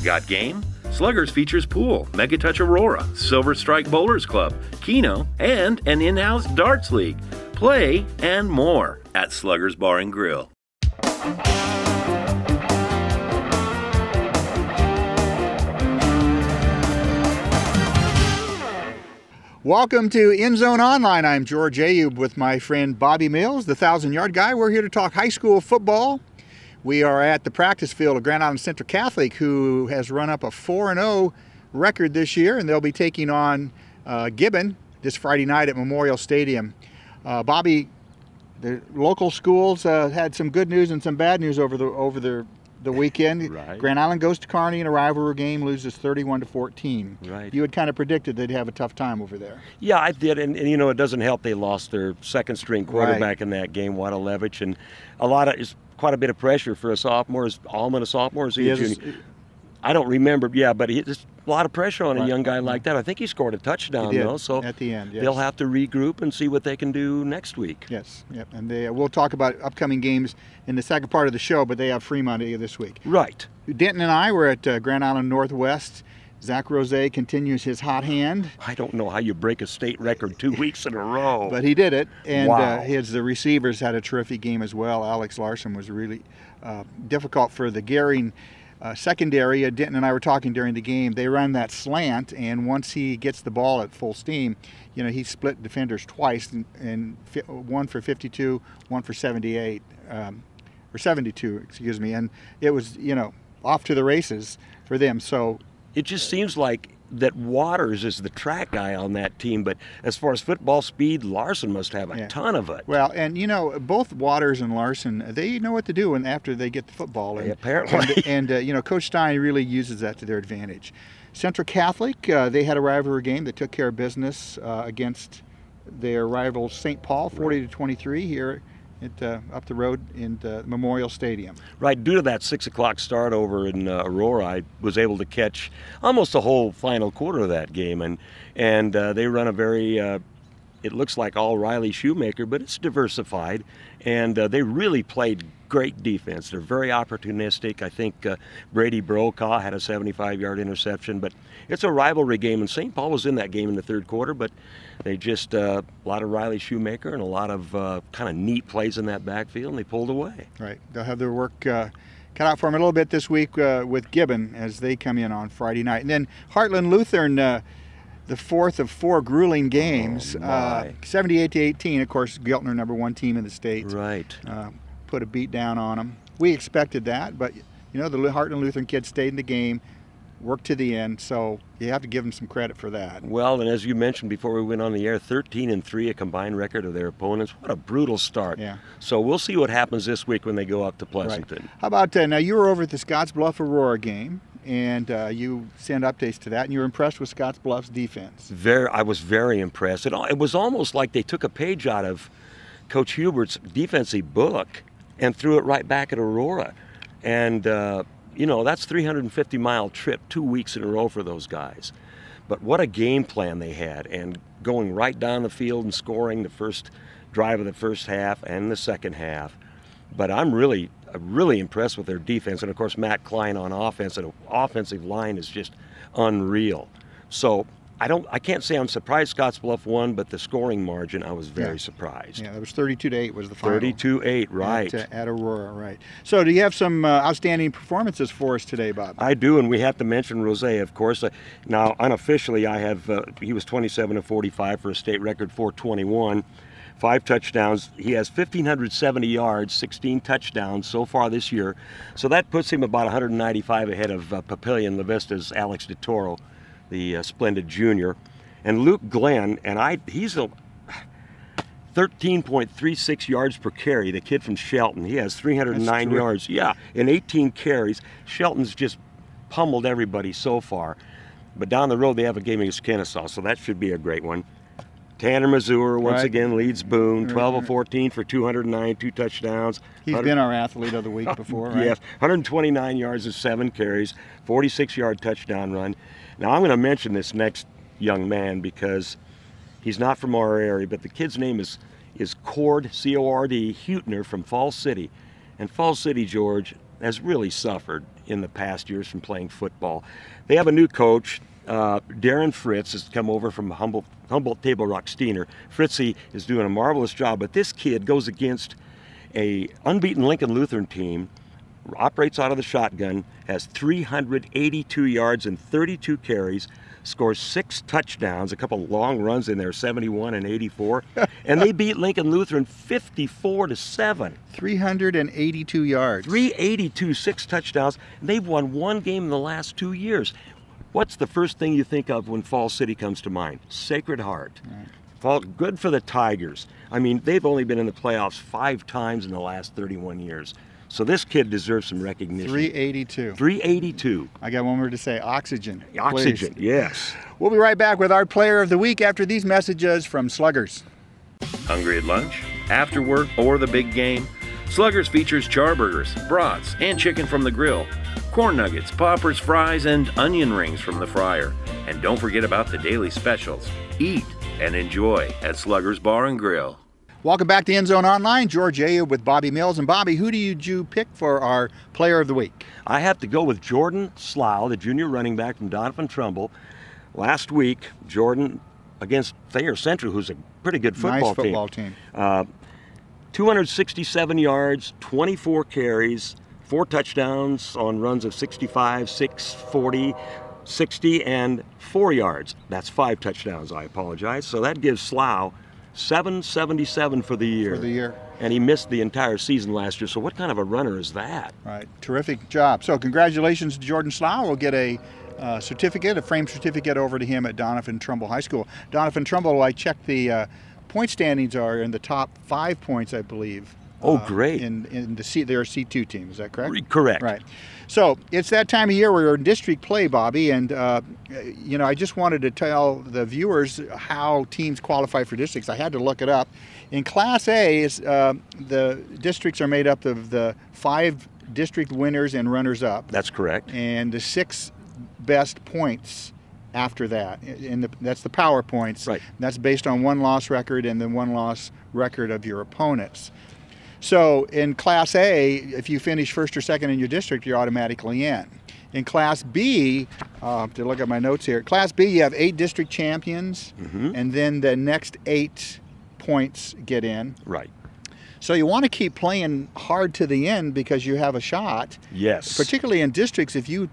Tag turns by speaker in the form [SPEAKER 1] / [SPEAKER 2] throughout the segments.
[SPEAKER 1] Got game? Sluggers features pool, Megatouch Aurora, Silver Strike Bowlers Club, Keno, and an in-house darts league. Play and more at Sluggers Bar and Grill.
[SPEAKER 2] Welcome to End Zone Online. I'm George Ayub with my friend Bobby Mills, the 1,000-yard guy. We're here to talk high school football. We are at the practice field of Grand Island Central Catholic, who has run up a 4-0 record this year, and they'll be taking on Gibbon this Friday night at Memorial Stadium. Bobby, the local schools had some good news and some bad news over the weekend.
[SPEAKER 3] Right.
[SPEAKER 2] Grand Island goes to Kearney in a rivalry game, loses 31-14.
[SPEAKER 3] Right.
[SPEAKER 2] You had kind of predicted they'd have a tough time over there.
[SPEAKER 3] Yeah, I did, and you know, it doesn't help they lost their second-string quarterback in that game, Wadalevich, and it's quite a bit of pressure for a sophomore. Is Allman a sophomore? Is he a junior? I don't remember. Yeah, but there's a lot of pressure on a young guy like that. I think he scored a touchdown, though. So
[SPEAKER 2] at the end, yes.
[SPEAKER 3] They'll have to regroup and see what they can do next week.
[SPEAKER 2] Yes, yep. And we'll talk about upcoming games in the second part of the show, but they have Fremont this week.
[SPEAKER 3] Right.
[SPEAKER 2] Denton and I were at Grand Island Northwest. Zach Rose continues his hot hand.
[SPEAKER 3] I don't know how you break a state record 2 weeks in a row.
[SPEAKER 2] But he did it, and
[SPEAKER 3] wow.
[SPEAKER 2] The receivers had a terrific game as well. Alex Larson was really difficult for the Gehring secondary. Denton and I were talking during the game. They run that slant, and once he gets the ball at full steam, you know, he split defenders twice, and one for 52, one for 78, or 72, excuse me. And it was, you know, off to the races for them. So
[SPEAKER 3] it just seems like that Waters is the track guy on that team, but as far as football speed, Larson must have a ton of it.
[SPEAKER 2] Well, and you know, both Waters and Larson, they know what to do after they get the football. And,
[SPEAKER 3] apparently.
[SPEAKER 2] And you know, Coach Stein really uses that to their advantage. Central Catholic, they had a rivalry game. They took care of business against their rival St. Paul, 40-23 here up the road in Memorial Stadium.
[SPEAKER 3] Right, due to that 6 o'clock start over in Aurora, I was able to catch almost the whole final quarter of that game, and they run a very, it looks like all Riley Shoemaker, but it's diversified, and they really played great defense. They're very opportunistic. I think Brady Brokaw had a 75-yard interception, but it's a rivalry game, and St. Paul was in that game in the third quarter, but they just, a lot of Riley Shoemaker and a lot of kind of neat plays in that backfield, and they pulled away.
[SPEAKER 2] Right. They'll have their work cut out for them a little bit this week with Gibbon as they come in on Friday night. And then Heartland Lutheran, the fourth of four grueling games, 78-18. Of course, Giltner, number one team in the state.
[SPEAKER 3] Right.
[SPEAKER 2] Put a beat down on them. We expected that, but you know, the Heartland Lutheran kids stayed in the game, worked to the end, so you have to give them some credit for that.
[SPEAKER 3] Well, and as you mentioned before we went on the air, 13-3, a combined record of their opponents. What a brutal start.
[SPEAKER 2] Yeah.
[SPEAKER 3] So we'll see what happens this week when they go up to Pleasanton.
[SPEAKER 2] Right. How about, now you were over at the Scottsbluff Aurora game, and you sent updates to that, and you were impressed with Scottsbluff's defense.
[SPEAKER 3] I was very impressed. It was almost like they took a page out of Coach Hubert's defensive book and threw it right back at Aurora. And, you know, that's a 350-mile trip 2 weeks in a row for those guys. But what a game plan they had, and going right down the field and scoring the first drive of the first half and the second half. But I'm really impressed with their defense. And, of course, Matt Klein on offense, and the offensive line is just unreal. So I can't say I'm surprised Scottsbluff won, but the scoring margin, I was very surprised.
[SPEAKER 2] Yeah, it was 32-8 was the final.
[SPEAKER 3] 32-8, right.
[SPEAKER 2] At Aurora, right. So do you have some outstanding performances for us today, Bob?
[SPEAKER 3] I do, and we have to mention Rose, of course. Now, unofficially, I have, he was 27-45 for a state record 421. 5 touchdowns. He has 1,570 yards, 16 touchdowns so far this year. So that puts him about 195 ahead of Papillion La Vista's Alex DeToro, the splendid junior. And Luke Glenn, he's a 13.36 yards per carry, the kid from Shelton. He has 309 yards. Yeah, in 18 carries. Shelton's just pummeled everybody so far. But down the road, they have a game against Kennesaw, so that should be a great one. Tanner Mazur once again leads Boone, 12 of 14 for 209, 2 touchdowns.
[SPEAKER 2] He's been our athlete of the week before, right?
[SPEAKER 3] Yes, 129 yards and 7 carries, 46-yard touchdown run. Now I'm going to mention this next young man because he's not from our area, but the kid's name is Cord, C-O-R-D, Hutner from Falls City. And Falls City, George, has really suffered in the past years from playing football. They have a new coach. Darren Fritz has come over from Humboldt Table Rock Steiner. Fritzy is doing a marvelous job, but this kid goes against a unbeaten Lincoln Lutheran team, operates out of the shotgun, has 382 yards and 32 carries, scores 6 touchdowns, a couple long runs in there, 71 and 84, and they beat Lincoln Lutheran 54-7.
[SPEAKER 2] 382 yards.
[SPEAKER 3] 382, 6 touchdowns, and they've won one game in the last 2 years. What's the first thing you think of when Falls City comes to mind? Sacred Heart. Right. Good for the Tigers. I mean, they've only been in the playoffs 5 times in the last 31 years. So this kid deserves some recognition.
[SPEAKER 2] 382.
[SPEAKER 3] 382.
[SPEAKER 2] I got one more to say. Oxygen.
[SPEAKER 3] Oxygen,
[SPEAKER 2] please.
[SPEAKER 3] yes.
[SPEAKER 2] We'll be right back with our player of the week after these messages from Sluggers.
[SPEAKER 1] Hungry at lunch, after work, or the big game? Sluggers features charburgers, brats, and chicken from the grill, corn nuggets, poppers, fries, and onion rings from the fryer. And don't forget about the daily specials. Eat and enjoy at Sluggers Bar and Grill.
[SPEAKER 2] Welcome back to End Zone Online. George Ayub with Bobby Mills. And Bobby, who did you pick for our player of the week?
[SPEAKER 3] I have to go with Jordan Slough, the junior running back from Donovan Trumbull. Last week, Jordan against Thayer Central, who's a pretty good football
[SPEAKER 2] team.
[SPEAKER 3] 267 yards, 24 carries, 4 touchdowns on runs of 65, 6, 40, 60, and 4 yards. That's 5 touchdowns, I apologize. So that gives Slough 777 for the year.
[SPEAKER 2] For the year.
[SPEAKER 3] And he missed the entire season last year, so what kind of a runner is that?
[SPEAKER 2] Right, terrific job. So congratulations to Jordan Slough. We'll get a certificate, a framed certificate over to him at Donovan Trumbull High School. Donovan Trumbull, I checked the point standings are in the top 5 points, I believe.
[SPEAKER 3] Oh, great.
[SPEAKER 2] In their C2 team, is that correct?
[SPEAKER 3] Correct.
[SPEAKER 2] Right. So it's that time of year where we're in district play, Bobby, and I just wanted to tell the viewers how teams qualify for districts. I had to look it up. In Class A, the districts are made up of the 5 district winners and runners-up.
[SPEAKER 3] That's correct.
[SPEAKER 2] And the 6 best points after that, and that's the power points.
[SPEAKER 3] Right.
[SPEAKER 2] That's based on 1-loss record and the 1-loss record of your opponents. So in Class A, if you finish first or second in your district, you're automatically in. In Class B, to look at my notes here, Class B, you have 8 district champions, and then the next 8 points get in.
[SPEAKER 3] Right.
[SPEAKER 2] So you want to keep playing hard to the end because you have a shot.
[SPEAKER 3] Yes.
[SPEAKER 2] Particularly in districts, if you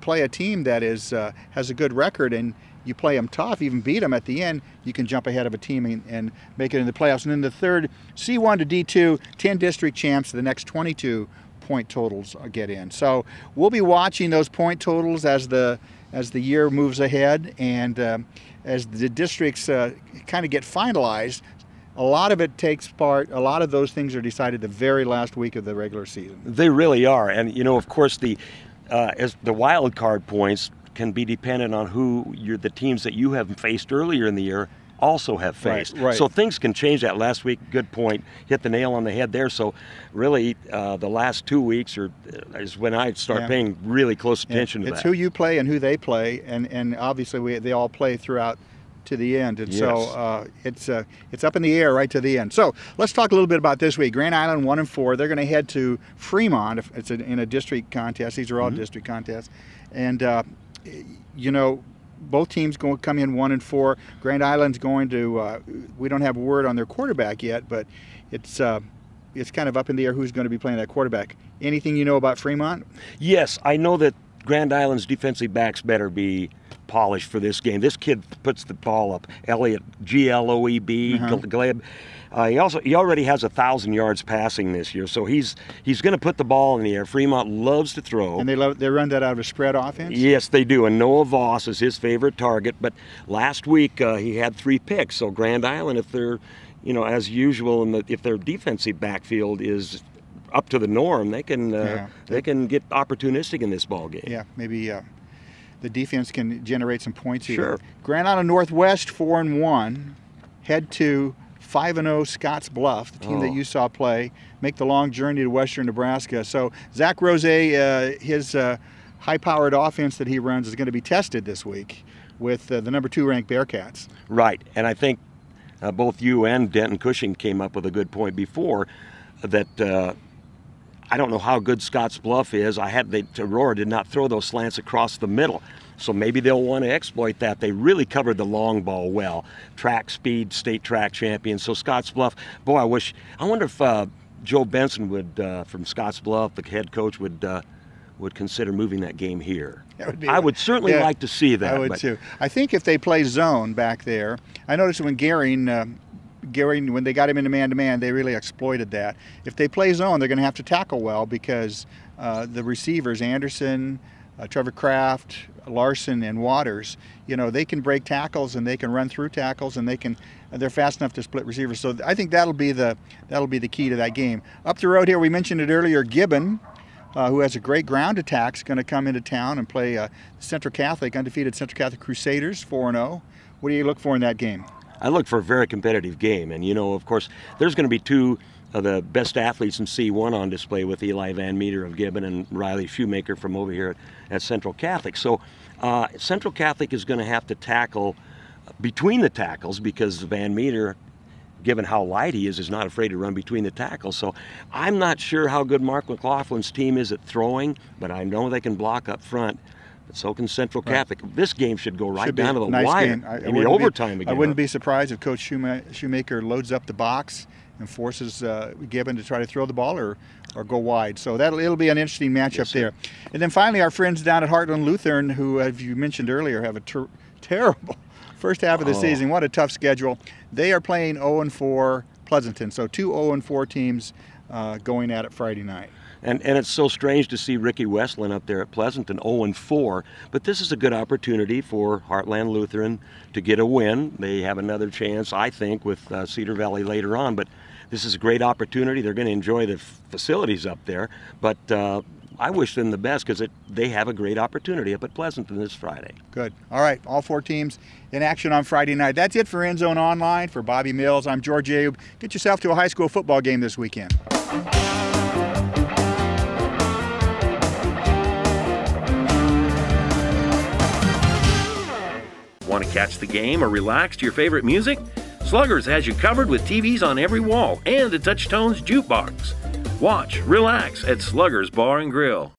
[SPEAKER 2] play a team that has a good record and you play them tough, even beat them at the end, you can jump ahead of a team and make it in the playoffs. And then the third, C1 to D2, 10 district champs, the next 22 point totals get in. So we'll be watching those point totals as the year moves ahead, and as the districts kind of get finalized. A lot of it takes part, a lot of those things are decided the very last week of the regular season.
[SPEAKER 3] They really are. And, of course, as the wild card points can be dependent on the teams that you have faced earlier in the year also have faced.
[SPEAKER 2] Right.
[SPEAKER 3] So things can change that. Last week, good point, hit the nail on the head there. So really, the last 2 weeks is when I start paying really close attention to that.
[SPEAKER 2] It's who you play and who they play, and obviously they all play throughout to the end, and so it's up in the air right to the end. So let's talk a little bit about this week. Grand Island 1-4. They're going to head to Fremont if it's in a district contest. These are all district contests, and both teams come in 1-4. Grand Island's going to. We don't have word on their quarterback yet, but it's kind of up in the air who's going to be playing that quarterback. Anything you know about Fremont?
[SPEAKER 3] Yes, I know that Grand Island's defensive backs better be polished for this game. This kid puts the ball up. Elliott, Gloeb, Gleb. He already has 1,000 yards passing this year, so he's going to put the ball in the air. Fremont loves to throw,
[SPEAKER 2] and they run that out of a spread offense.
[SPEAKER 3] Yes, they do. And Noah Voss is his favorite target. But last week he had 3 picks. So Grand Island, if they're, as usual, if their defensive backfield is up to the norm, they can get opportunistic in this ball game.
[SPEAKER 2] Yeah, maybe. The defense can generate some points here.
[SPEAKER 3] Sure.
[SPEAKER 2] Grand Island Northwest 4-1, head to 5-0 Scotts Bluff, the team that you saw play, make the long journey to western Nebraska. So Zach Rose, his high-powered offense that he runs is going to be tested this week with the number 2 ranked Bearcats.
[SPEAKER 3] Right, and I think both you and Denton Cushing came up with a good point before that I don't know how good Scotts Bluff is. Aurora did not throw those slants across the middle. So maybe they'll want to exploit that. They really covered the long ball well. Track speed, state track champion. So Scotts Bluff, boy, I wonder if Joe Benson would, from Scotts Bluff, the head coach, would consider moving that game here. I would certainly like to see that.
[SPEAKER 2] I would too. I think if they play zone back there, I noticed when Gehring, when they got him into man-to-man, they really exploited that. If they play zone, they're going to have to tackle well because the receivers, Anderson, Trevor Kraft, Larson, and Waters, they can break tackles and they can run through tackles and they're fast enough to split receivers. So I think that'll be the key to that game. Up the road here, we mentioned it earlier, Gibbon, who has a great ground attack, is going to come into town and play Central Catholic, undefeated Central Catholic Crusaders, 4-0. What do you look for in that game?
[SPEAKER 3] I look for a very competitive game, and of course, there's going to be two of the best athletes in C1 on display with Eli Van Meter of Gibbon and Riley Shoemaker from over here at Central Catholic. So Central Catholic is going to have to tackle between the tackles because Van Meter, given how light he is not afraid to run between the tackles. So I'm not sure how good Mark McLaughlin's team is at throwing, but I know they can block up front. But so can Central Catholic. This game should go down to the wire in the overtime again.
[SPEAKER 2] I wouldn't be surprised if Coach Shoemaker loads up the box and forces Gibbon to try to throw the ball or go wide. So it'll be an interesting matchup there. And then finally, our friends down at Heartland Lutheran, who, as you mentioned earlier, have a terrible first half of the season. What a tough schedule. They are playing 0-4 Pleasanton. So two 0-4 teams going at it Friday night.
[SPEAKER 3] And it's so strange to see Ricky Westland up there at Pleasanton 0-4, but this is a good opportunity for Heartland Lutheran to get a win. They have another chance, I think, with Cedar Valley later on, but this is a great opportunity. They're going to enjoy the facilities up there, but I wish them the best because they have a great opportunity up at Pleasanton this Friday.
[SPEAKER 2] Good. All right, all four teams in action on Friday night. That's it for End Zone Online. For Bobby Mills, I'm George Ayub. Get yourself to a high school football game this weekend.
[SPEAKER 1] Want to catch the game or relax to your favorite music? Sluggers has you covered with TVs on every wall and a Touchtones jukebox. Watch, relax at Sluggers Bar and Grill.